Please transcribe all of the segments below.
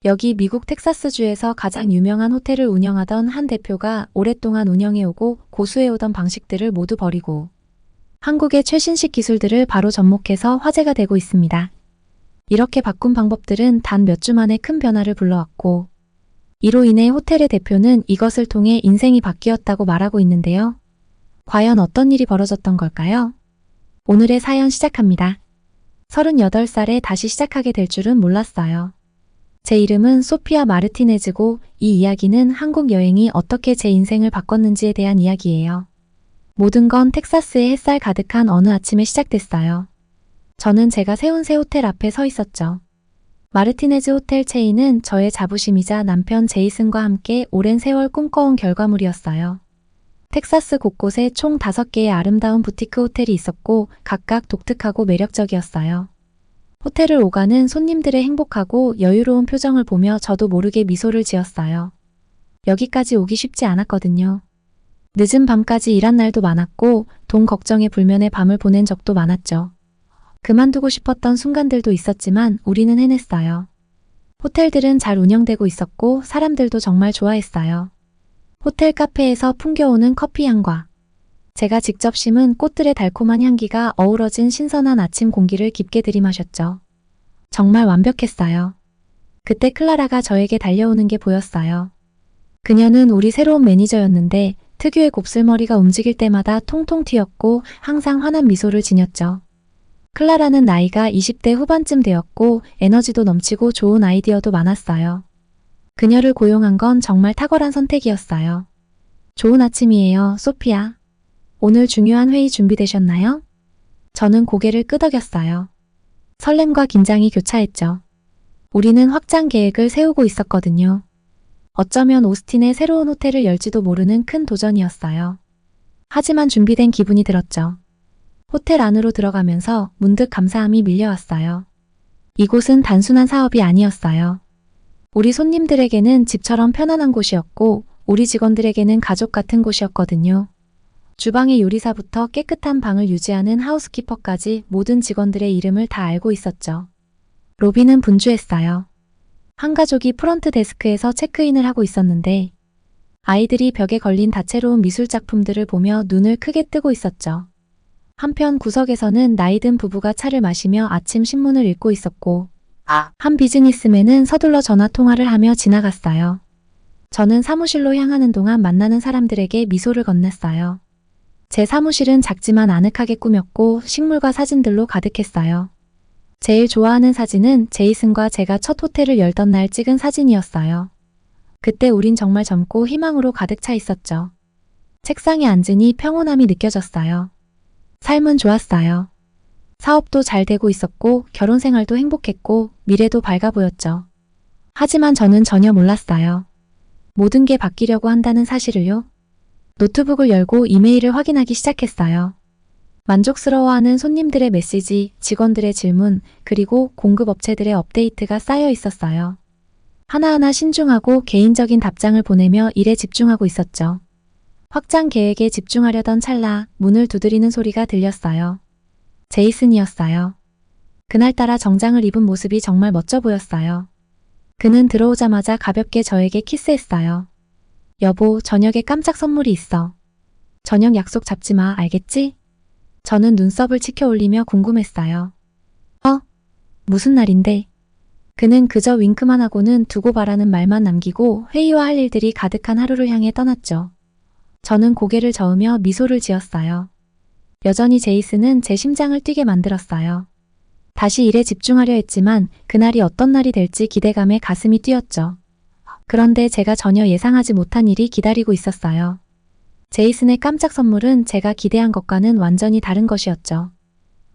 여기 미국 텍사스주에서 가장 유명한 호텔을 운영하던 한 대표가 오랫동안 운영해오고 고수해오던 방식들을 모두 버리고 한국의 최신식 기술들을 바로 접목해서 화제가 되고 있습니다. 이렇게 바꾼 방법들은 단 몇 주 만에 큰 변화를 불러왔고, 이로 인해 호텔의 대표는 이것을 통해 인생이 바뀌었다고 말하고 있는데요. 과연 어떤 일이 벌어졌던 걸까요? 오늘의 사연 시작합니다. 38살에 다시 시작하게 될 줄은 몰랐어요. 제 이름은 소피아 마르티네즈고 이 이야기는 한국 여행이 어떻게 제 인생을 바꿨는지에 대한 이야기예요. 모든 건 텍사스의 햇살 가득한 어느 아침에 시작됐어요. 저는 제가 세운 새 호텔 앞에 서 있었죠. 마르티네즈 호텔 체인은 저의 자부심이자 남편 제이슨과 함께 오랜 세월 꿈꿔온 결과물이었어요. 텍사스 곳곳에 총 5개의 아름다운 부티크 호텔이 있었고 각각 독특하고 매력적이었어요. 호텔을 오가는 손님들의 행복하고 여유로운 표정을 보며 저도 모르게 미소를 지었어요. 여기까지 오기 쉽지 않았거든요. 늦은 밤까지 일한 날도 많았고 돈 걱정에 불면의 밤을 보낸 적도 많았죠. 그만두고 싶었던 순간들도 있었지만 우리는 해냈어요. 호텔들은 잘 운영되고 있었고 사람들도 정말 좋아했어요. 호텔 카페에서 풍겨오는 커피 향과 제가 직접 심은 꽃들의 달콤한 향기가 어우러진 신선한 아침 공기를 깊게 들이마셨죠. 정말 완벽했어요. 그때 클라라가 저에게 달려오는 게 보였어요. 그녀는 우리 새로운 매니저였는데 특유의 곱슬머리가 움직일 때마다 통통 튀었고 항상 환한 미소를 지녔죠. 클라라는 나이가 20대 후반쯤 되었고 에너지도 넘치고 좋은 아이디어도 많았어요. 그녀를 고용한 건 정말 탁월한 선택이었어요. 좋은 아침이에요, 소피아. 오늘 중요한 회의 준비되셨나요? 저는 고개를 끄덕였어요. 설렘과 긴장이 교차했죠. 우리는 확장 계획을 세우고 있었거든요. 어쩌면 오스틴의 새로운 호텔을 열지도 모르는 큰 도전이었어요. 하지만 준비된 기분이 들었죠. 호텔 안으로 들어가면서 문득 감사함이 밀려왔어요. 이곳은 단순한 사업이 아니었어요. 우리 손님들에게는 집처럼 편안한 곳이었고 우리 직원들에게는 가족 같은 곳이었거든요. 주방의 요리사부터 깨끗한 방을 유지하는 하우스키퍼까지 모든 직원들의 이름을 다 알고 있었죠. 로비는 분주했어요. 한 가족이 프런트 데스크에서 체크인을 하고 있었는데 아이들이 벽에 걸린 다채로운 미술작품들을 보며 눈을 크게 뜨고 있었죠. 한편 구석에서는 나이든 부부가 차를 마시며 아침 신문을 읽고 있었고 한 비즈니스맨은 서둘러 전화 통화를 하며 지나갔어요. 저는 사무실로 향하는 동안 만나는 사람들에게 미소를 건넸어요. 제 사무실은 작지만 아늑하게 꾸몄고 식물과 사진들로 가득했어요. 제일 좋아하는 사진은 제이슨과 제가 첫 호텔을 열던 날 찍은 사진이었어요. 그때 우린 정말 젊고 희망으로 가득 차 있었죠. 책상에 앉으니 평온함이 느껴졌어요. 삶은 좋았어요. 사업도 잘 되고 있었고 결혼 생활도 행복했고 미래도 밝아 보였죠. 하지만 저는 전혀 몰랐어요. 모든 게 바뀌려고 한다는 사실을요. 노트북을 열고 이메일을 확인하기 시작했어요. 만족스러워하는 손님들의 메시지, 직원들의 질문, 그리고 공급업체들의 업데이트가 쌓여 있었어요. 하나하나 신중하고 개인적인 답장을 보내며 일에 집중하고 있었죠. 확장 계획에 집중하려던 찰나 문을 두드리는 소리가 들렸어요. 제이슨이었어요. 그날따라 정장을 입은 모습이 정말 멋져 보였어요. 그는 들어오자마자 가볍게 저에게 키스했어요. 여보, 저녁에 깜짝 선물이 있어. 저녁 약속 잡지 마, 알겠지? 저는 눈썹을 치켜 올리며 궁금했어요. 무슨 날인데? 그는 그저 윙크만 하고는 두고 바라는 말만 남기고 회의와 할 일들이 가득한 하루를 향해 떠났죠. 저는 고개를 저으며 미소를 지었어요. 여전히 제이슨은 제 심장을 뛰게 만들었어요. 다시 일에 집중하려 했지만 그날이 어떤 날이 될지 기대감에 가슴이 뛰었죠. 그런데 제가 전혀 예상하지 못한 일이 기다리고 있었어요. 제이슨의 깜짝 선물은 제가 기대한 것과는 완전히 다른 것이었죠.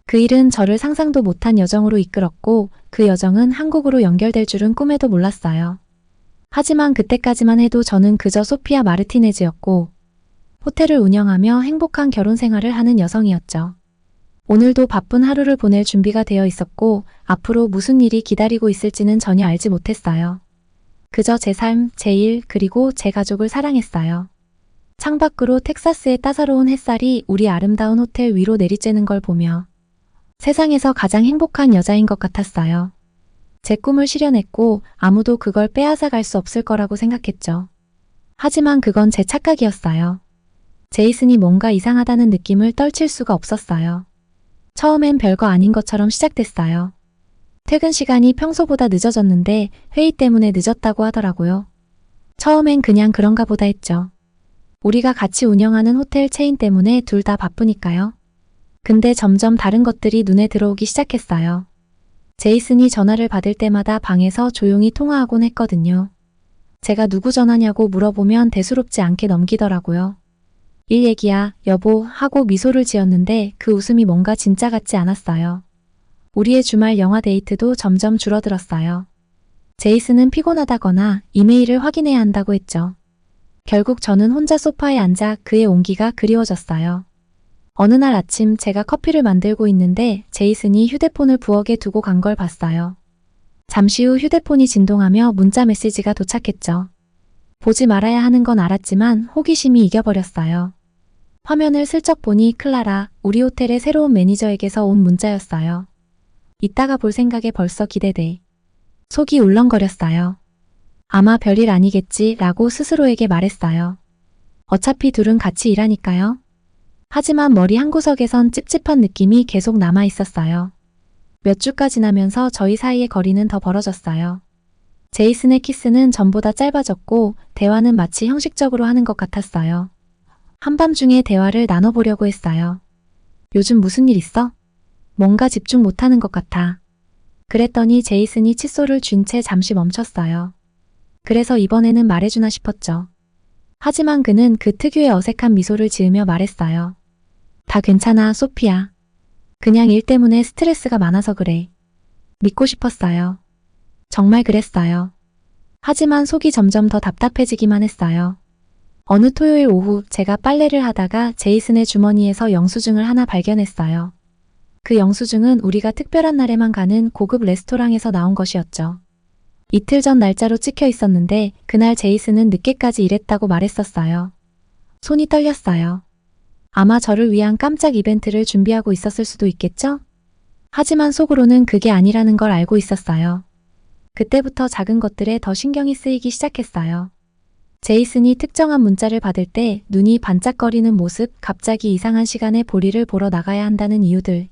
그 일은 저를 상상도 못한 여정으로 이끌었고 그 여정은 한국으로 연결될 줄은 꿈에도 몰랐어요. 하지만 그때까지만 해도 저는 그저 소피아 마르티네즈였고 호텔을 운영하며 행복한 결혼 생활을 하는 여성이었죠. 오늘도 바쁜 하루를 보낼 준비가 되어 있었고 앞으로 무슨 일이 기다리고 있을지는 전혀 알지 못했어요. 그저 제 삶, 제 일, 그리고 제 가족을 사랑했어요. 창밖으로 텍사스의 따사로운 햇살이 우리 아름다운 호텔 위로 내리쬐는 걸 보며 세상에서 가장 행복한 여자인 것 같았어요. 제 꿈을 실현했고 아무도 그걸 빼앗아 갈 수 없을 거라고 생각했죠. 하지만 그건 제 착각이었어요. 제이슨이 뭔가 이상하다는 느낌을 떨칠 수가 없었어요. 처음엔 별거 아닌 것처럼 시작됐어요. 퇴근 시간이 평소보다 늦어졌는데 회의 때문에 늦었다고 하더라고요. 처음엔 그냥 그런가 보다 했죠. 우리가 같이 운영하는 호텔 체인 때문에 둘 다 바쁘니까요. 근데 점점 다른 것들이 눈에 들어오기 시작했어요. 제이슨이 전화를 받을 때마다 방에서 조용히 통화하곤 했거든요. 제가 누구 전화냐고 물어보면 대수롭지 않게 넘기더라고요. 일 얘기야, 여보 하고 미소를 지었는데 그 웃음이 뭔가 진짜 같지 않았어요. 우리의 주말 영화 데이트도 점점 줄어들었어요. 제이슨은 피곤하다거나 이메일을 확인해야 한다고 했죠. 결국 저는 혼자 소파에 앉아 그의 온기가 그리워졌어요. 어느 날 아침 제가 커피를 만들고 있는데 제이슨이 휴대폰을 부엌에 두고 간 걸 봤어요. 잠시 후 휴대폰이 진동하며 문자 메시지가 도착했죠. 보지 말아야 하는 건 알았지만 호기심이 이겨버렸어요. 화면을 슬쩍 보니 클라라, 우리 호텔의 새로운 매니저에게서 온 문자였어요. 이따가 볼 생각에 벌써 기대돼. 속이 울렁거렸어요. 아마 별일 아니겠지 라고 스스로에게 말했어요. 어차피 둘은 같이 일하니까요. 하지만 머리 한구석에선 찝찝한 느낌이 계속 남아 있었어요. 몇 주가 지나면서 저희 사이의 거리는 더 벌어졌어요. 제이슨의 키스는 전보다 짧아졌고 대화는 마치 형식적으로 하는 것 같았어요. 한밤중에 대화를 나눠보려고 했어요. 요즘 무슨 일 있어? 뭔가 집중 못하는 것 같아. 그랬더니 제이슨이 칫솔을 쥔 채 잠시 멈췄어요. 그래서 이번에는 말해주나 싶었죠. 하지만 그는 그 특유의 어색한 미소를 지으며 말했어요. 다 괜찮아, 소피야. 그냥 일 때문에 스트레스가 많아서 그래. 믿고 싶었어요. 정말 그랬어요. 하지만 속이 점점 더 답답해지기만 했어요. 어느 토요일 오후 제가 빨래를 하다가 제이슨의 주머니에서 영수증을 하나 발견했어요. 그 영수증은 우리가 특별한 날에만 가는 고급 레스토랑에서 나온 것이었죠. 이틀 전 날짜로 찍혀 있었는데 그날 제이슨은 늦게까지 일했다고 말했었어요. 손이 떨렸어요. 아마 저를 위한 깜짝 이벤트를 준비하고 있었을 수도 있겠죠? 하지만 속으로는 그게 아니라는 걸 알고 있었어요. 그때부터 작은 것들에 더 신경이 쓰이기 시작했어요. 제이슨이 특정한 문자를 받을 때 눈이 반짝거리는 모습, 갑자기 이상한 시간에 볼일을 보러 나가야 한다는 이유들.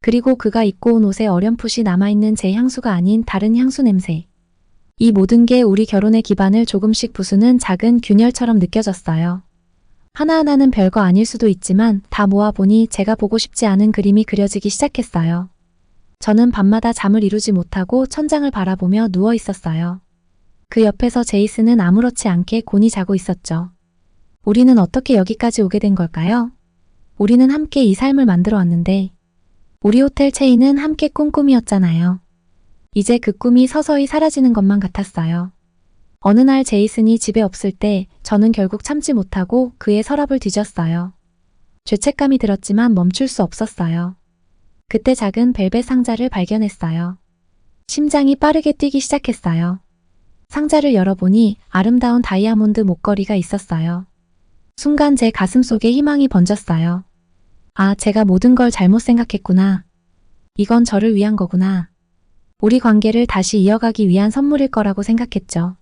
그리고 그가 입고 온 옷에 어렴풋이 남아있는 제 향수가 아닌 다른 향수 냄새. 이 모든 게 우리 결혼의 기반을 조금씩 부수는 작은 균열처럼 느껴졌어요. 하나하나는 별거 아닐 수도 있지만 다 모아보니 제가 보고 싶지 않은 그림이 그려지기 시작했어요. 저는 밤마다 잠을 이루지 못하고 천장을 바라보며 누워 있었어요. 그 옆에서 제이슨은 아무렇지 않게 곤히 자고 있었죠. 우리는 어떻게 여기까지 오게 된 걸까요? 우리는 함께 이 삶을 만들어 왔는데 우리 호텔 체인은 함께 꾼 꿈이었잖아요. 이제 그 꿈이 서서히 사라지는 것만 같았어요. 어느 날 제이슨이 집에 없을 때 저는 결국 참지 못하고 그의 서랍을 뒤졌어요. 죄책감이 들었지만 멈출 수 없었어요. 그때 작은 벨벳 상자를 발견했어요. 심장이 빠르게 뛰기 시작했어요. 상자를 열어보니 아름다운 다이아몬드 목걸이가 있었어요. 순간 제 가슴 속에 희망이 번졌어요. 아, 제가 모든 걸 잘못 생각했구나. 이건 저를 위한 거구나. 우리 관계를 다시 이어가기 위한 선물일 거라고 생각했죠.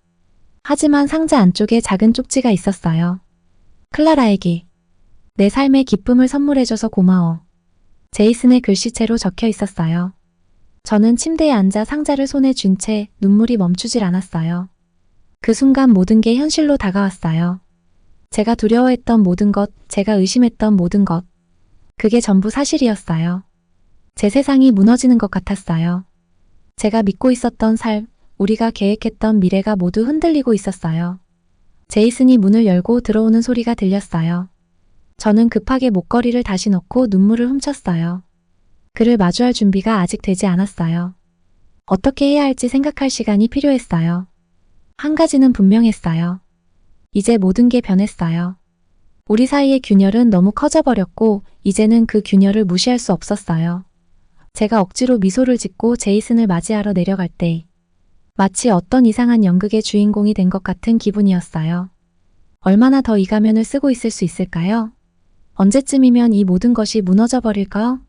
하지만 상자 안쪽에 작은 쪽지가 있었어요. 클라라에게. 내 삶의 기쁨을 선물해줘서 고마워. 제이슨의 글씨체로 적혀 있었어요. 저는 침대에 앉아 상자를 손에 쥔 채 눈물이 멈추질 않았어요. 그 순간 모든 게 현실로 다가왔어요. 제가 두려워했던 모든 것, 제가 의심했던 모든 것. 그게 전부 사실이었어요. 제 세상이 무너지는 것 같았어요. 제가 믿고 있었던 삶, 우리가 계획했던 미래가 모두 흔들리고 있었어요. 제이슨이 문을 열고 들어오는 소리가 들렸어요. 저는 급하게 목걸이를 다시 넣고 눈물을 훔쳤어요. 그를 마주할 준비가 아직 되지 않았어요. 어떻게 해야 할지 생각할 시간이 필요했어요. 한 가지는 분명했어요. 이제 모든 게 변했어요. 우리 사이의 균열은 너무 커져버렸고 이제는 그 균열을 무시할 수 없었어요. 제가 억지로 미소를 짓고 제이슨을 맞이하러 내려갈 때 마치 어떤 이상한 연극의 주인공이 된 것 같은 기분이었어요. 얼마나 더 이 가면을 쓰고 있을 수 있을까요? 언제쯤이면 이 모든 것이 무너져 버릴까요?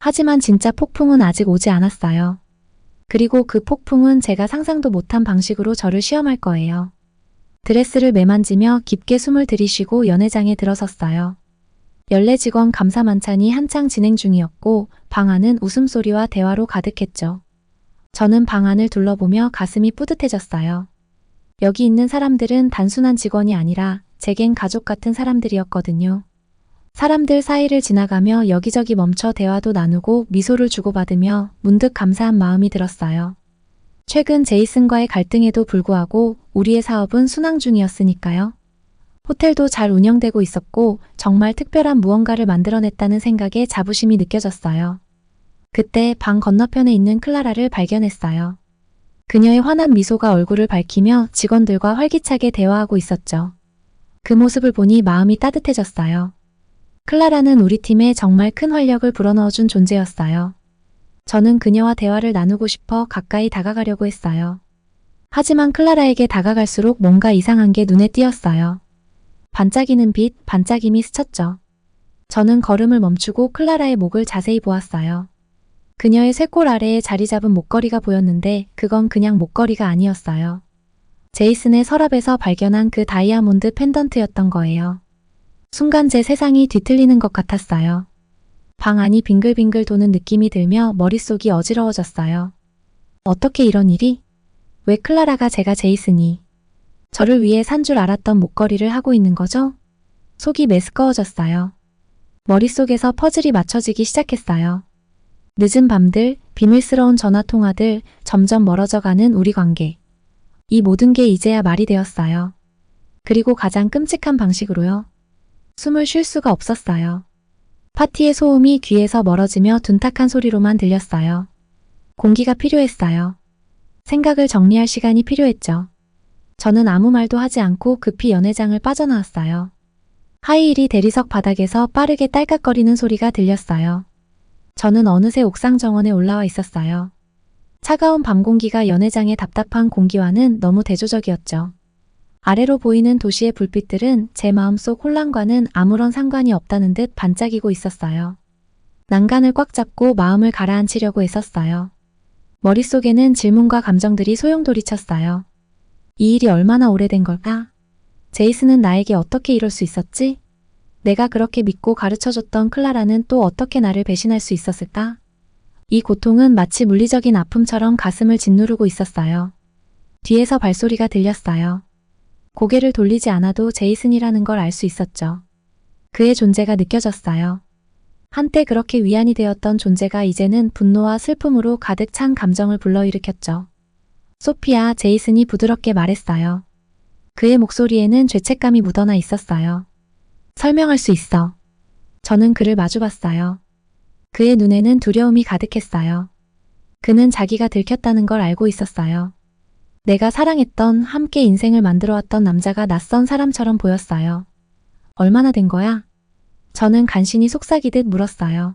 하지만 진짜 폭풍은 아직 오지 않았어요. 그리고 그 폭풍은 제가 상상도 못한 방식으로 저를 시험할 거예요. 드레스를 매만지며 깊게 숨을 들이쉬고 연회장에 들어섰어요. 연례 직원 감사 만찬이 한창 진행 중이었고 방 안은 웃음소리와 대화로 가득했죠. 저는 방 안을 둘러보며 가슴이 뿌듯해졌어요. 여기 있는 사람들은 단순한 직원이 아니라 제겐 가족 같은 사람들이었거든요. 사람들 사이를 지나가며 여기저기 멈춰 대화도 나누고 미소를 주고받으며 문득 감사한 마음이 들었어요. 최근 제이슨과의 갈등에도 불구하고 우리의 사업은 순항 중이었으니까요. 호텔도 잘 운영되고 있었고 정말 특별한 무언가를 만들어냈다는 생각에 자부심이 느껴졌어요. 그때 방 건너편에 있는 클라라를 발견했어요. 그녀의 환한 미소가 얼굴을 밝히며 직원들과 활기차게 대화하고 있었죠. 그 모습을 보니 마음이 따뜻해졌어요. 클라라는 우리 팀에 정말 큰 활력을 불어넣어준 존재였어요. 저는 그녀와 대화를 나누고 싶어 가까이 다가가려고 했어요. 하지만 클라라에게 다가갈수록 뭔가 이상한 게 눈에 띄었어요. 반짝이는 빛, 반짝임이 스쳤죠. 저는 걸음을 멈추고 클라라의 목을 자세히 보았어요. 그녀의 쇄골 아래에 자리 잡은 목걸이가 보였는데 그건 그냥 목걸이가 아니었어요. 제이슨의 서랍에서 발견한 그 다이아몬드 펜던트였던 거예요. 순간 제 세상이 뒤틀리는 것 같았어요. 방 안이 빙글빙글 도는 느낌이 들며 머릿속이 어지러워졌어요. 어떻게 이런 일이? 왜 클라라가 제가 제이슨이 저를 위해 산 줄 알았던 목걸이를 하고 있는 거죠? 속이 메스꺼워졌어요. 머릿속에서 퍼즐이 맞춰지기 시작했어요. 늦은 밤들, 비밀스러운 전화통화들, 점점 멀어져가는 우리 관계. 이 모든 게 이제야 말이 되었어요. 그리고 가장 끔찍한 방식으로요. 숨을 쉴 수가 없었어요. 파티의 소음이 귀에서 멀어지며 둔탁한 소리로만 들렸어요. 공기가 필요했어요. 생각을 정리할 시간이 필요했죠. 저는 아무 말도 하지 않고 급히 연회장을 빠져나왔어요. 하이힐이 대리석 바닥에서 빠르게 딸깍거리는 소리가 들렸어요. 저는 어느새 옥상 정원에 올라와 있었어요. 차가운 밤 공기가 연회장의 답답한 공기와는 너무 대조적이었죠. 아래로 보이는 도시의 불빛들은 제 마음속 혼란과는 아무런 상관이 없다는 듯 반짝이고 있었어요. 난간을 꽉 잡고 마음을 가라앉히려고 애썼어요. 머릿속에는 질문과 감정들이 소용돌이쳤어요. 이 일이 얼마나 오래된 걸까? 제이슨은 나에게 어떻게 이럴 수 있었지? 내가 그렇게 믿고 가르쳐줬던 클라라는 또 어떻게 나를 배신할 수 있었을까? 이 고통은 마치 물리적인 아픔처럼 가슴을 짓누르고 있었어요. 뒤에서 발소리가 들렸어요. 고개를 돌리지 않아도 제이슨이라는 걸 알 수 있었죠. 그의 존재가 느껴졌어요. 한때 그렇게 위안이 되었던 존재가 이제는 분노와 슬픔으로 가득 찬 감정을 불러일으켰죠. 소피아, 제이슨이 부드럽게 말했어요. 그의 목소리에는 죄책감이 묻어나 있었어요. 설명할 수 있어. 저는 그를 마주봤어요. 그의 눈에는 두려움이 가득했어요. 그는 자기가 들켰다는 걸 알고 있었어요. 내가 사랑했던, 함께 인생을 만들어왔던 남자가 낯선 사람처럼 보였어요. 얼마나 된 거야? 저는 간신히 속삭이듯 물었어요.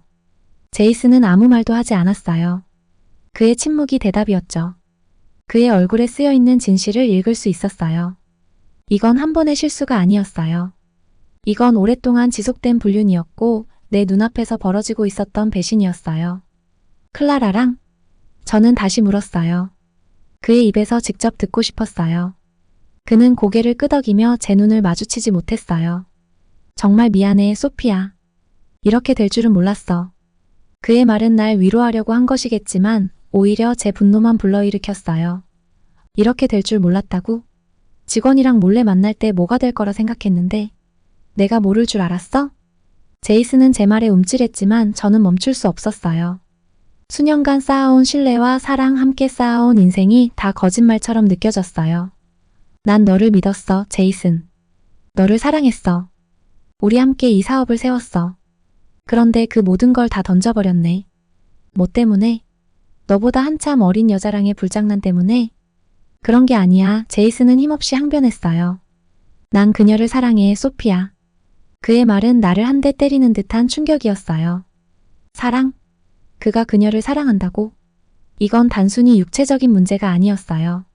제이슨은 아무 말도 하지 않았어요. 그의 침묵이 대답이었죠. 그의 얼굴에 쓰여있는 진실을 읽을 수 있었어요. 이건 한 번의 실수가 아니었어요. 이건 오랫동안 지속된 불륜이었고 내 눈앞에서 벌어지고 있었던 배신이었어요. 클라라랑? 저는 다시 물었어요. 그의 입에서 직접 듣고 싶었어요. 그는 고개를 끄덕이며 제 눈을 마주치지 못했어요. 정말 미안해, 소피아. 이렇게 될 줄은 몰랐어. 그의 말은 날 위로하려고 한 것이겠지만 오히려 제 분노만 불러일으켰어요. 이렇게 될 줄 몰랐다고? 직원이랑 몰래 만날 때 뭐가 될 거라 생각했는데 내가 모를 줄 알았어? 제이슨은 제 말에 움찔했지만 저는 멈출 수 없었어요. 수년간 쌓아온 신뢰와 사랑, 함께 쌓아온 인생이 다 거짓말처럼 느껴졌어요. 난 너를 믿었어, 제이슨. 너를 사랑했어. 우리 함께 이 사업을 세웠어. 그런데 그 모든 걸 다 던져버렸네. 뭐 때문에? 너보다 한참 어린 여자랑의 불장난 때문에? 그런 게 아니야. 제이슨은 힘없이 항변했어요. 난 그녀를 사랑해, 소피아. 그의 말은 나를 한 대 때리는 듯한 충격이었어요. 사랑? 그가 그녀를 사랑한다고? 이건 단순히 육체적인 문제가 아니었어요.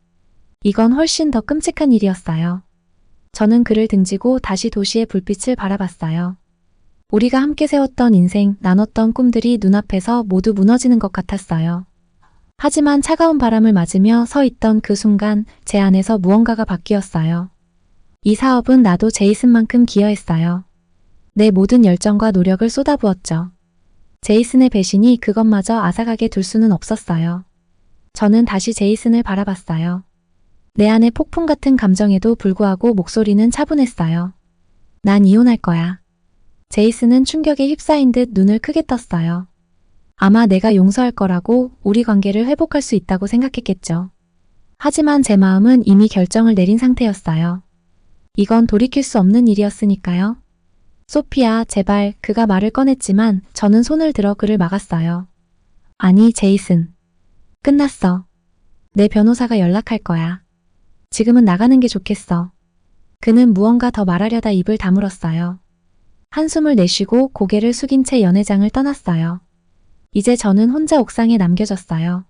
이건 훨씬 더 끔찍한 일이었어요. 저는 그를 등지고 다시 도시의 불빛을 바라봤어요. 우리가 함께 세웠던 인생, 나눴던 꿈들이 눈앞에서 모두 무너지는 것 같았어요. 하지만 차가운 바람을 맞으며 서 있던 그 순간 제 안에서 무언가가 바뀌었어요. 이 사업은 나도 제이슨만큼 기여했어요. 내 모든 열정과 노력을 쏟아부었죠. 제이슨의 배신이 그것마저 앗아가게 둘 수는 없었어요. 저는 다시 제이슨을 바라봤어요. 내 안의 폭풍 같은 감정에도 불구하고 목소리는 차분했어요. 난 이혼할 거야. 제이슨은 충격에 휩싸인 듯 눈을 크게 떴어요. 아마 내가 용서할 거라고 우리 관계를 회복할 수 있다고 생각했겠죠. 하지만 제 마음은 이미 결정을 내린 상태였어요. 이건 돌이킬 수 없는 일이었으니까요. 소피야, 제발. 그가 말을 꺼냈지만 저는 손을 들어 그를 막았어요. 아니, 제이슨. 끝났어. 내 변호사가 연락할 거야. 지금은 나가는 게 좋겠어. 그는 무언가 더 말하려다 입을 다물었어요. 한숨을 내쉬고 고개를 숙인 채 연회장을 떠났어요. 이제 저는 혼자 옥상에 남겨졌어요.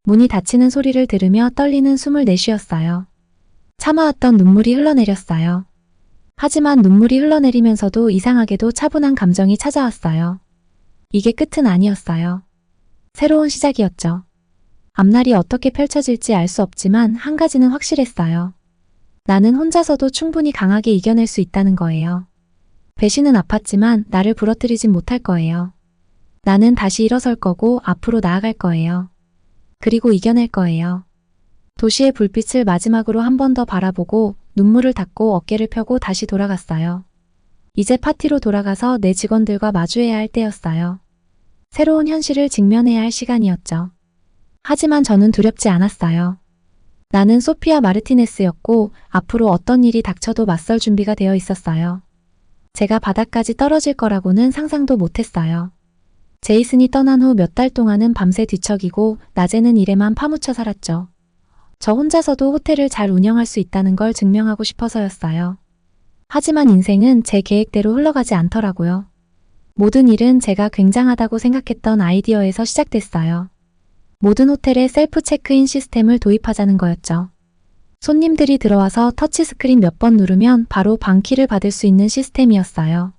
문이 닫히는 소리를 들으며 떨리는 숨을 내쉬었어요. 참아왔던 눈물이 흘러내렸어요. 하지만 눈물이 흘러내리면서도 이상하게도 차분한 감정이 찾아왔어요. 이게 끝은 아니었어요. 새로운 시작이었죠. 앞날이 어떻게 펼쳐질지 알 수 없지만 한 가지는 확실했어요. 나는 혼자서도 충분히 강하게 이겨낼 수 있다는 거예요. 배신은 아팠지만 나를 부러뜨리진 못할 거예요. 나는 다시 일어설 거고 앞으로 나아갈 거예요. 그리고 이겨낼 거예요. 도시의 불빛을 마지막으로 한 번 더 바라보고 눈물을 닦고 어깨를 펴고 다시 돌아갔어요. 이제 파티로 돌아가서 내 직원들과 마주해야 할 때였어요. 새로운 현실을 직면해야 할 시간이었죠. 하지만 저는 두렵지 않았어요. 나는 소피아 마르티네스였고 앞으로 어떤 일이 닥쳐도 맞설 준비가 되어 있었어요. 제가 바닥까지 떨어질 거라고는 상상도 못했어요. 제이슨이 떠난 후 몇 달 동안은 밤새 뒤척이고 낮에는 일에만 파묻혀 살았죠. 저 혼자서도 호텔을 잘 운영할 수 있다는 걸 증명하고 싶어서였어요. 하지만 인생은 제 계획대로 흘러가지 않더라고요. 모든 일은 제가 굉장하다고 생각했던 아이디어에서 시작됐어요. 모든 호텔에 셀프 체크인 시스템을 도입하자는 거였죠. 손님들이 들어와서 터치스크린 몇 번 누르면 바로 방키를 받을 수 있는 시스템이었어요.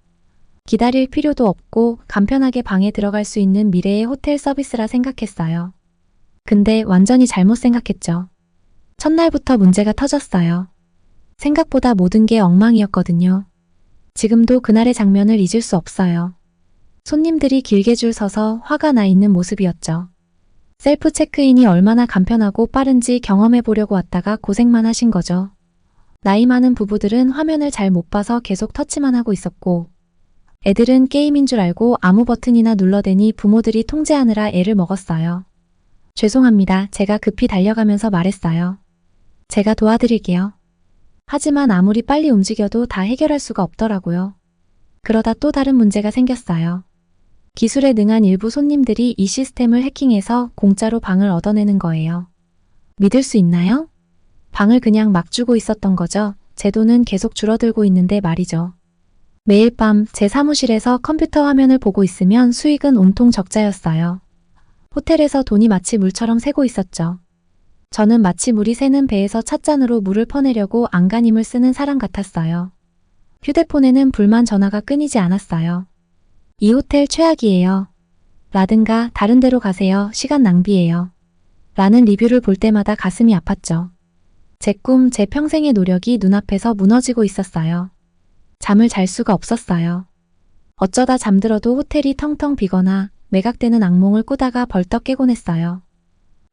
기다릴 필요도 없고 간편하게 방에 들어갈 수 있는 미래의 호텔 서비스라 생각했어요. 근데 완전히 잘못 생각했죠. 첫날부터 문제가 터졌어요. 생각보다 모든 게 엉망이었거든요. 지금도 그날의 장면을 잊을 수 없어요. 손님들이 길게 줄 서서 화가 나 있는 모습이었죠. 셀프 체크인이 얼마나 간편하고 빠른지 경험해 보려고 왔다가 고생만 하신 거죠. 나이 많은 부부들은 화면을 잘 못 봐서 계속 터치만 하고 있었고, 애들은 게임인 줄 알고 아무 버튼이나 눌러대니 부모들이 통제하느라 애를 먹었어요. 죄송합니다. 제가 급히 달려가면서 말했어요. 제가 도와드릴게요. 하지만 아무리 빨리 움직여도 다 해결할 수가 없더라고요. 그러다 또 다른 문제가 생겼어요. 기술에 능한 일부 손님들이 이 시스템을 해킹해서 공짜로 방을 얻어내는 거예요. 믿을 수 있나요? 방을 그냥 막 주고 있었던 거죠. 제 돈은 계속 줄어들고 있는데 말이죠. 매일 밤 제 사무실에서 컴퓨터 화면을 보고 있으면 수익은 온통 적자였어요. 호텔에서 돈이 마치 물처럼 새고 있었죠. 저는 마치 물이 새는 배에서 찻잔으로 물을 퍼내려고 안간힘을 쓰는 사람 같았어요. 휴대폰에는 불만 전화가 끊이지 않았어요. 이 호텔 최악이에요. 라든가 다른 데로 가세요. 시간 낭비예요. 라는 리뷰를 볼 때마다 가슴이 아팠죠. 제 꿈, 제 평생의 노력이 눈앞에서 무너지고 있었어요. 잠을 잘 수가 없었어요. 어쩌다 잠들어도 호텔이 텅텅 비거나 매각되는 악몽을 꾸다가 벌떡 깨곤 했어요.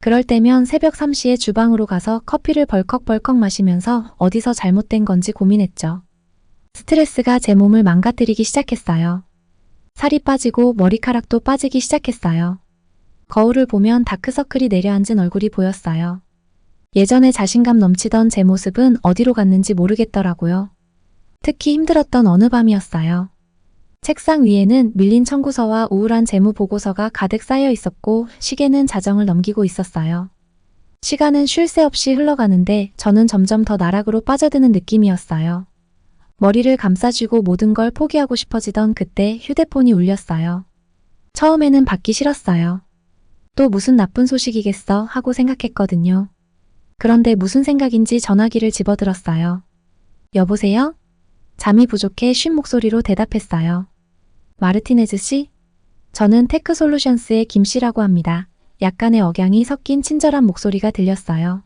그럴 때면 새벽 3시에 주방으로 가서 커피를 벌컥벌컥 마시면서 어디서 잘못된 건지 고민했죠. 스트레스가 제 몸을 망가뜨리기 시작했어요. 살이 빠지고 머리카락도 빠지기 시작했어요. 거울을 보면 다크서클이 내려앉은 얼굴이 보였어요. 예전에 자신감 넘치던 제 모습은 어디로 갔는지 모르겠더라고요. 특히 힘들었던 어느 밤이었어요. 책상 위에는 밀린 청구서와 우울한 재무 보고서가 가득 쌓여 있었고 시계는 자정을 넘기고 있었어요. 시간은 쉴 새 없이 흘러가는데 저는 점점 더 나락으로 빠져드는 느낌이었어요. 머리를 감싸쥐고 모든 걸 포기하고 싶어지던 그때 휴대폰이 울렸어요. 처음에는 받기 싫었어요. 또 무슨 나쁜 소식이겠어 하고 생각했거든요. 그런데 무슨 생각인지 전화기를 집어들었어요. 여보세요? 잠이 부족해 쉰 목소리로 대답했어요. 마르티네즈 씨? 저는 테크솔루션스의 김 씨라고 합니다. 약간의 억양이 섞인 친절한 목소리가 들렸어요.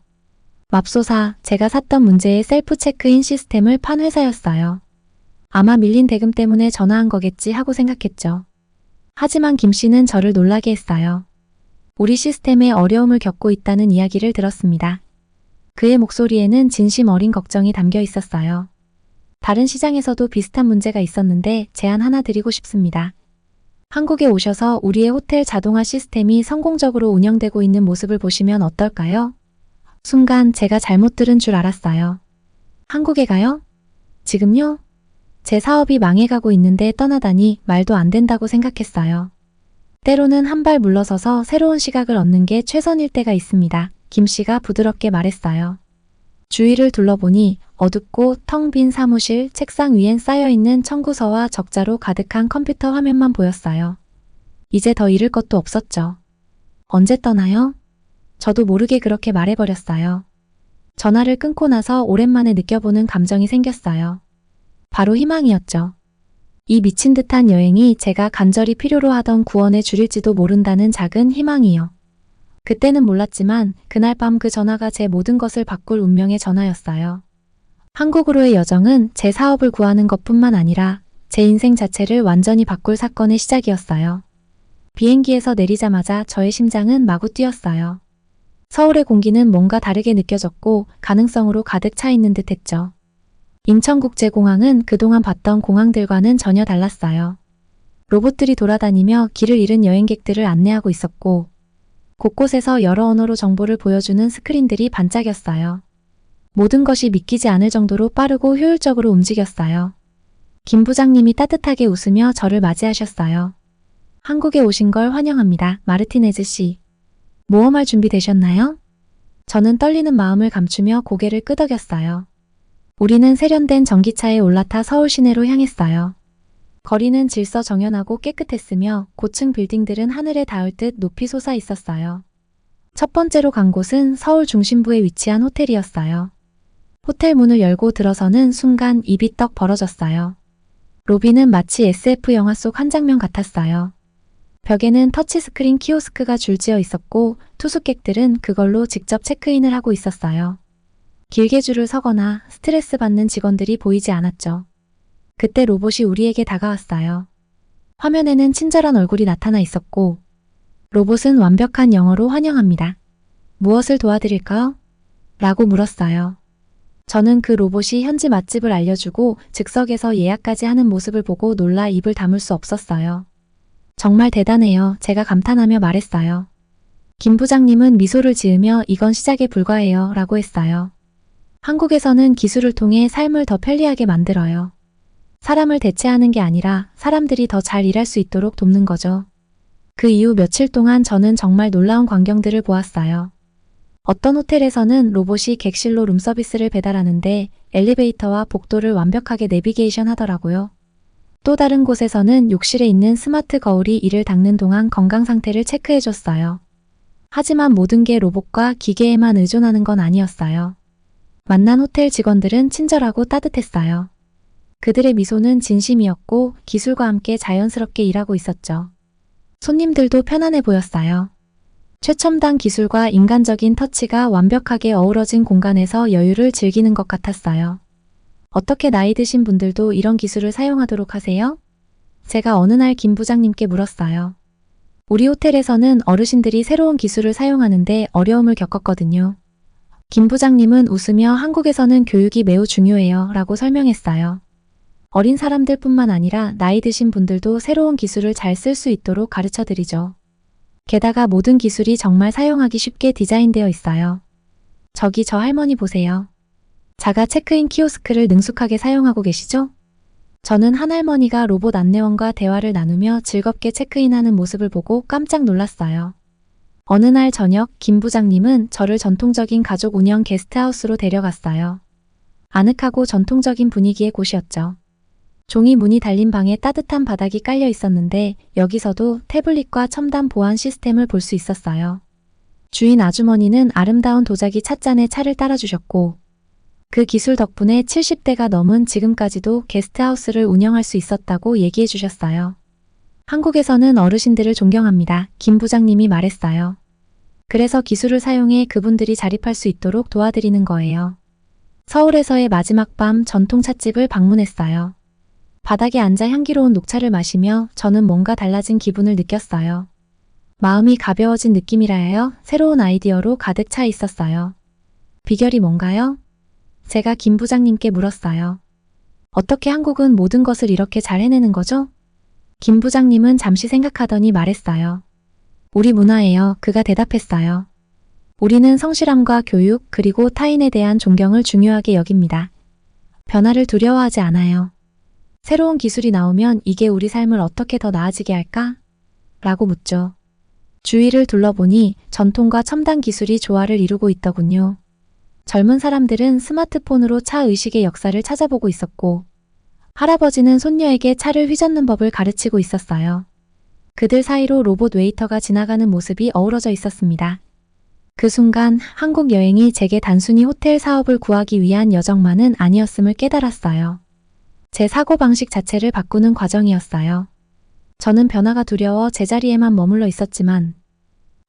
맙소사, 제가 샀던 문제의 셀프 체크인 시스템을 판 회사였어요. 아마 밀린 대금 때문에 전화한 거겠지 하고 생각했죠. 하지만 김 씨는 저를 놀라게 했어요. 우리 시스템에 어려움을 겪고 있다는 이야기를 들었습니다. 그의 목소리에는 진심 어린 걱정이 담겨 있었어요. 다른 시장에서도 비슷한 문제가 있었는데 제안 하나 드리고 싶습니다. 한국에 오셔서 우리의 호텔 자동화 시스템이 성공적으로 운영되고 있는 모습을 보시면 어떨까요? 순간 제가 잘못 들은 줄 알았어요. 한국에 가요? 지금요? 제 사업이 망해가고 있는데 떠나다니 말도 안 된다고 생각했어요. 때로는 한 발 물러서서 새로운 시각을 얻는 게 최선일 때가 있습니다. 김 씨가 부드럽게 말했어요. 주위를 둘러보니 어둡고 텅 빈 사무실, 책상 위엔 쌓여있는 청구서와 적자로 가득한 컴퓨터 화면만 보였어요. 이제 더 잃을 것도 없었죠. 언제 떠나요? 저도 모르게 그렇게 말해버렸어요. 전화를 끊고 나서 오랜만에 느껴보는 감정이 생겼어요. 바로 희망이었죠. 이 미친 듯한 여행이 제가 간절히 필요로 하던 구원에 줄일지도 모른다는 작은 희망이요. 그때는 몰랐지만 그날 밤 그 전화가 제 모든 것을 바꿀 운명의 전화였어요. 한국으로의 여정은 제 사업을 구하는 것뿐만 아니라 제 인생 자체를 완전히 바꿀 사건의 시작이었어요. 비행기에서 내리자마자 저의 심장은 마구 뛰었어요. 서울의 공기는 뭔가 다르게 느껴졌고 가능성으로 가득 차 있는 듯 했죠. 인천국제공항은 그동안 봤던 공항들과는 전혀 달랐어요. 로봇들이 돌아다니며 길을 잃은 여행객들을 안내하고 있었고 곳곳에서 여러 언어로 정보를 보여주는 스크린들이 반짝였어요. 모든 것이 믿기지 않을 정도로 빠르고 효율적으로 움직였어요. 김 부장님이 따뜻하게 웃으며 저를 맞이하셨어요. 한국에 오신 걸 환영합니다. 마르티네즈 씨. 모험할 준비 되셨나요? 저는 떨리는 마음을 감추며 고개를 끄덕였어요. 우리는 세련된 전기차에 올라타 서울 시내로 향했어요. 거리는 질서정연하고 깨끗했으며 고층 빌딩들은 하늘에 닿을 듯 높이 솟아 있었어요. 첫 번째로 간 곳은 서울 중심부에 위치한 호텔이었어요. 호텔 문을 열고 들어서는 순간 입이 떡 벌어졌어요. 로비는 마치 SF 영화 속 한 장면 같았어요. 벽에는 터치스크린 키오스크가 줄지어 있었고 투숙객들은 그걸로 직접 체크인을 하고 있었어요. 길게 줄을 서거나 스트레스 받는 직원들이 보이지 않았죠. 그때 로봇이 우리에게 다가왔어요. 화면에는 친절한 얼굴이 나타나 있었고 로봇은 완벽한 영어로 환영합니다. 무엇을 도와드릴까요? 라고 물었어요. 저는 그 로봇이 현지 맛집을 알려주고 즉석에서 예약까지 하는 모습을 보고 놀라 입을 다물 수 없었어요. 정말 대단해요. 제가 감탄하며 말했어요. 김 부장님은 미소를 지으며 이건 시작에 불과해요. 라고 했어요. 한국에서는 기술을 통해 삶을 더 편리하게 만들어요. 사람을 대체하는 게 아니라 사람들이 더 잘 일할 수 있도록 돕는 거죠. 그 이후 며칠 동안 저는 정말 놀라운 광경들을 보았어요. 어떤 호텔에서는 로봇이 객실로 룸서비스를 배달하는데 엘리베이터와 복도를 완벽하게 내비게이션 하더라고요. 또 다른 곳에서는 욕실에 있는 스마트 거울이 이를 닦는 동안 건강 상태를 체크해줬어요. 하지만 모든 게 로봇과 기계에만 의존하는 건 아니었어요. 만난 호텔 직원들은 친절하고 따뜻했어요. 그들의 미소는 진심이었고 기술과 함께 자연스럽게 일하고 있었죠. 손님들도 편안해 보였어요. 최첨단 기술과 인간적인 터치가 완벽하게 어우러진 공간에서 여유를 즐기는 것 같았어요. 어떻게 나이 드신 분들도 이런 기술을 사용하도록 하세요? 제가 어느 날 김 부장님께 물었어요. 우리 호텔에서는 어르신들이 새로운 기술을 사용하는데 어려움을 겪었거든요. 김 부장님은 웃으며 한국에서는 교육이 매우 중요해요 라고 설명했어요. 어린 사람들뿐만 아니라 나이 드신 분들도 새로운 기술을 잘 쓸 수 있도록 가르쳐드리죠. 게다가 모든 기술이 정말 사용하기 쉽게 디자인되어 있어요. 저기 저 할머니 보세요. 자가 체크인 키오스크를 능숙하게 사용하고 계시죠? 저는 한 할머니가 로봇 안내원과 대화를 나누며 즐겁게 체크인하는 모습을 보고 깜짝 놀랐어요. 어느 날 저녁 김 부장님은 저를 전통적인 가족 운영 게스트하우스로 데려갔어요. 아늑하고 전통적인 분위기의 곳이었죠. 종이 문이 달린 방에 따뜻한 바닥이 깔려 있었는데 여기서도 태블릿과 첨단 보안 시스템을 볼 수 있었어요. 주인 아주머니는 아름다운 도자기 찻잔에 차를 따라주셨고 그 기술 덕분에 70대가 넘은 지금까지도 게스트하우스를 운영할 수 있었다고 얘기해 주셨어요. 한국에서는 어르신들을 존경합니다. 김 부장님이 말했어요. 그래서 기술을 사용해 그분들이 자립할 수 있도록 도와드리는 거예요. 서울에서의 마지막 밤 전통 찻집을 방문했어요. 바닥에 앉아 향기로운 녹차를 마시며 저는 뭔가 달라진 기분을 느꼈어요. 마음이 가벼워진 느낌이라 해요. 새로운 아이디어로 가득 차 있었어요. 비결이 뭔가요? 제가 김 부장님께 물었어요. 어떻게 한국은 모든 것을 이렇게 잘 해내는 거죠? 김 부장님은 잠시 생각하더니 말했어요. 우리 문화예요. 그가 대답했어요. 우리는 성실함과 교육 그리고 타인에 대한 존경을 중요하게 여깁니다. 변화를 두려워하지 않아요. 새로운 기술이 나오면 이게 우리 삶을 어떻게 더 나아지게 할까? 라고 묻죠. 주위를 둘러보니 전통과 첨단 기술이 조화를 이루고 있더군요. 젊은 사람들은 스마트폰으로 차 의식의 역사를 찾아보고 있었고, 할아버지는 손녀에게 차를 휘젓는 법을 가르치고 있었어요. 그들 사이로 로봇 웨이터가 지나가는 모습이 어우러져 있었습니다. 그 순간 한국 여행이 제게 단순히 호텔 사업을 구하기 위한 여정만은 아니었음을 깨달았어요. 제 사고방식 자체를 바꾸는 과정이었어요. 저는 변화가 두려워 제자리에만 머물러 있었지만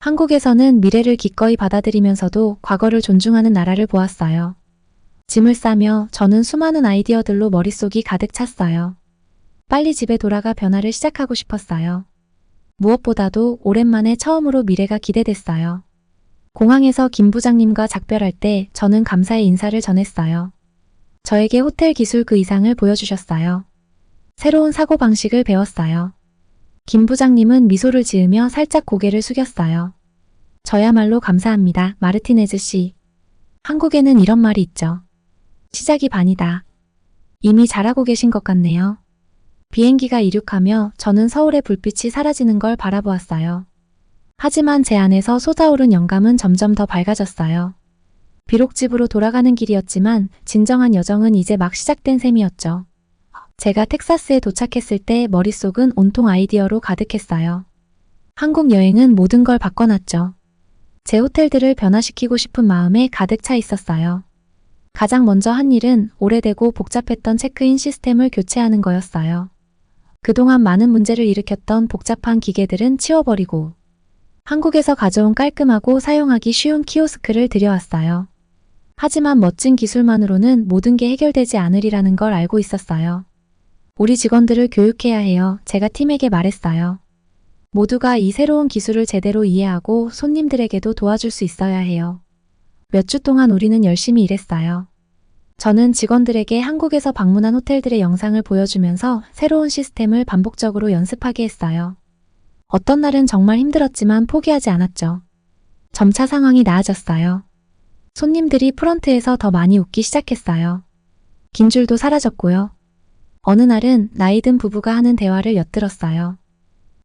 한국에서는 미래를 기꺼이 받아들이면서도 과거를 존중하는 나라를 보았어요. 짐을 싸며 저는 수많은 아이디어들로 머릿속이 가득 찼어요. 빨리 집에 돌아가 변화를 시작하고 싶었어요. 무엇보다도 오랜만에 처음으로 미래가 기대됐어요. 공항에서 김 부장님과 작별할 때 저는 감사의 인사를 전했어요. 저에게 호텔 기술 그 이상을 보여주셨어요. 새로운 사고방식을 배웠어요. 김 부장님은 미소를 지으며 살짝 고개를 숙였어요. 저야말로 감사합니다, 마르티네즈 씨. 한국에는 이런 말이 있죠. 시작이 반이다. 이미 잘하고 계신 것 같네요. 비행기가 이륙하며 저는 서울의 불빛이 사라지는 걸 바라보았어요. 하지만 제 안에서 솟아오른 영감은 점점 더 밝아졌어요. 비록 집으로 돌아가는 길이었지만 진정한 여정은 이제 막 시작된 셈이었죠. 제가 텍사스에 도착했을 때 머릿속은 온통 아이디어로 가득했어요. 한국 여행은 모든 걸 바꿔놨죠. 제 호텔들을 변화시키고 싶은 마음에 가득 차 있었어요. 가장 먼저 한 일은 오래되고 복잡했던 체크인 시스템을 교체하는 거였어요. 그동안 많은 문제를 일으켰던 복잡한 기계들은 치워버리고 한국에서 가져온 깔끔하고 사용하기 쉬운 키오스크를 들여왔어요. 하지만 멋진 기술만으로는 모든 게 해결되지 않으리라는 걸 알고 있었어요. 우리 직원들을 교육해야 해요. 제가 팀에게 말했어요. 모두가 이 새로운 기술을 제대로 이해하고 손님들에게도 도와줄 수 있어야 해요. 몇 주 동안 우리는 열심히 일했어요. 저는 직원들에게 한국에서 방문한 호텔들의 영상을 보여주면서 새로운 시스템을 반복적으로 연습하게 했어요. 어떤 날은 정말 힘들었지만 포기하지 않았죠. 점차 상황이 나아졌어요. 손님들이 프런트에서 더 많이 웃기 시작했어요. 긴 줄도 사라졌고요. 어느 날은 나이 든 부부가 하는 대화를 엿들었어요.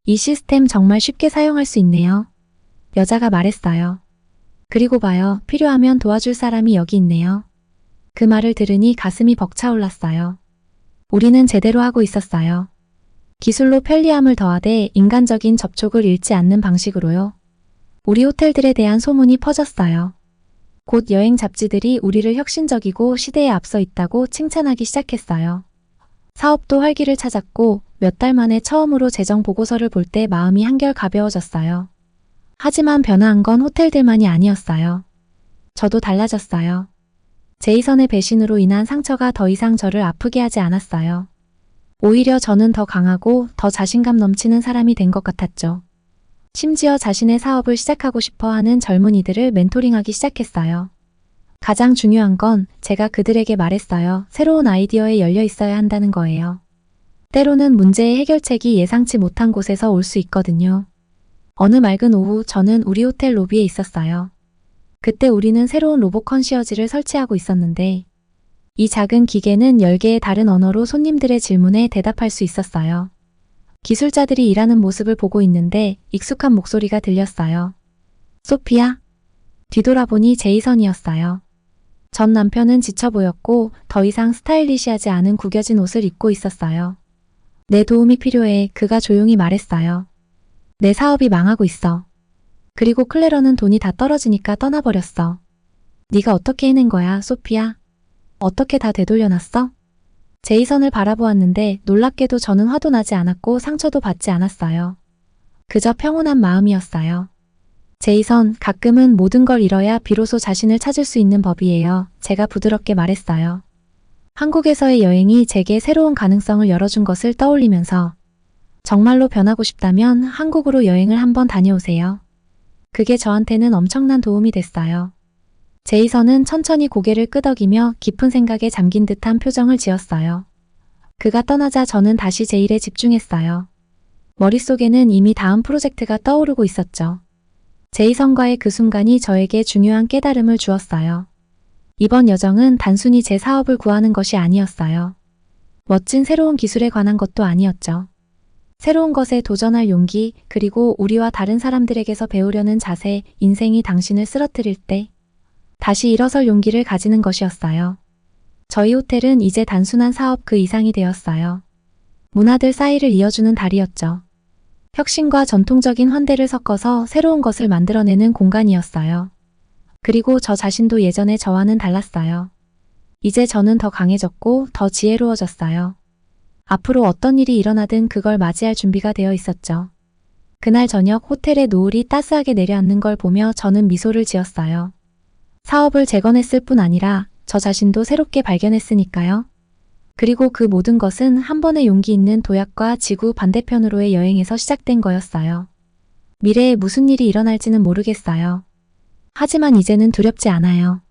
이 시스템 정말 쉽게 사용할 수 있네요. 여자가 말했어요. 그리고 봐요. 필요하면 도와줄 사람이 여기 있네요. 그 말을 들으니 가슴이 벅차올랐어요. 우리는 제대로 하고 있었어요. 기술로 편리함을 더하되 인간적인 접촉을 잃지 않는 방식으로요. 우리 호텔들에 대한 소문이 퍼졌어요. 곧 여행 잡지들이 우리를 혁신적이고 시대에 앞서 있다고 칭찬하기 시작했어요. 사업도 활기를 찾았고 몇 달 만에 처음으로 재정 보고서를 볼 때 마음이 한결 가벼워졌어요. 하지만 변화한 건 호텔들만이 아니었어요. 저도 달라졌어요. 제이선의 배신으로 인한 상처가 더 이상 저를 아프게 하지 않았어요. 오히려 저는 더 강하고 더 자신감 넘치는 사람이 된 것 같았죠. 심지어 자신의 사업을 시작하고 싶어 하는 젊은이들을 멘토링하기 시작했어요. 가장 중요한 건 제가 그들에게 말했어요. 새로운 아이디어에 열려 있어야 한다는 거예요. 때로는 문제의 해결책이 예상치 못한 곳에서 올 수 있거든요. 어느 맑은 오후 저는 우리 호텔 로비에 있었어요. 그때 우리는 새로운 로봇 컨시어지를 설치하고 있었는데 이 작은 기계는 10개의 다른 언어로 손님들의 질문에 대답할 수 있었어요. 기술자들이 일하는 모습을 보고 있는데 익숙한 목소리가 들렸어요. 소피야? 뒤돌아보니 제이선이었어요. 전 남편은 지쳐 보였고 더 이상 스타일리시하지 않은 구겨진 옷을 입고 있었어요. 내 도움이 필요해. 그가 조용히 말했어요. 내 사업이 망하고 있어. 그리고 클레러는 돈이 다 떨어지니까 떠나버렸어. 네가 어떻게 해낸 거야, 소피야? 어떻게 다 되돌려놨어? 제이선을 바라보았는데 놀랍게도 저는 화도 나지 않았고 상처도 받지 않았어요. 그저 평온한 마음이었어요. 제이선, 가끔은 모든 걸 잃어야 비로소 자신을 찾을 수 있는 법이에요. 제가 부드럽게 말했어요. 한국에서의 여행이 제게 새로운 가능성을 열어준 것을 떠올리면서 정말로 변하고 싶다면 한국으로 여행을 한번 다녀오세요. 그게 저한테는 엄청난 도움이 됐어요. 제이선은 천천히 고개를 끄덕이며 깊은 생각에 잠긴 듯한 표정을 지었어요. 그가 떠나자 저는 다시 제 일에 집중했어요. 머릿속에는 이미 다음 프로젝트가 떠오르고 있었죠. 제이선과의 그 순간이 저에게 중요한 깨달음을 주었어요. 이번 여정은 단순히 제 사업을 구하는 것이 아니었어요. 멋진 새로운 기술에 관한 것도 아니었죠. 새로운 것에 도전할 용기, 그리고 우리와 다른 사람들에게서 배우려는 자세, 인생이 당신을 쓰러뜨릴 때 다시 일어설 용기를 가지는 것이었어요. 저희 호텔은 이제 단순한 사업 그 이상이 되었어요. 문화들 사이를 이어주는 다리였죠. 혁신과 전통적인 환대를 섞어서 새로운 것을 만들어내는 공간이었어요. 그리고 저 자신도 예전의 저와는 달랐어요. 이제 저는 더 강해졌고 더 지혜로워졌어요. 앞으로 어떤 일이 일어나든 그걸 맞이할 준비가 되어 있었죠. 그날 저녁 호텔의 노을이 따스하게 내려앉는 걸 보며 저는 미소를 지었어요. 사업을 재건했을 뿐 아니라 저 자신도 새롭게 발견했으니까요. 그리고 그 모든 것은 한 번의 용기 있는 도약과 지구 반대편으로의 여행에서 시작된 거였어요. 미래에 무슨 일이 일어날지는 모르겠어요. 하지만 이제는 두렵지 않아요.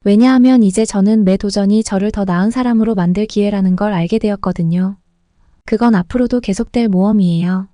왜냐하면 이제 저는 매 도전이 저를 더 나은 사람으로 만들 기회라는 걸 알게 되었거든요. 그건 앞으로도 계속될 모험이에요.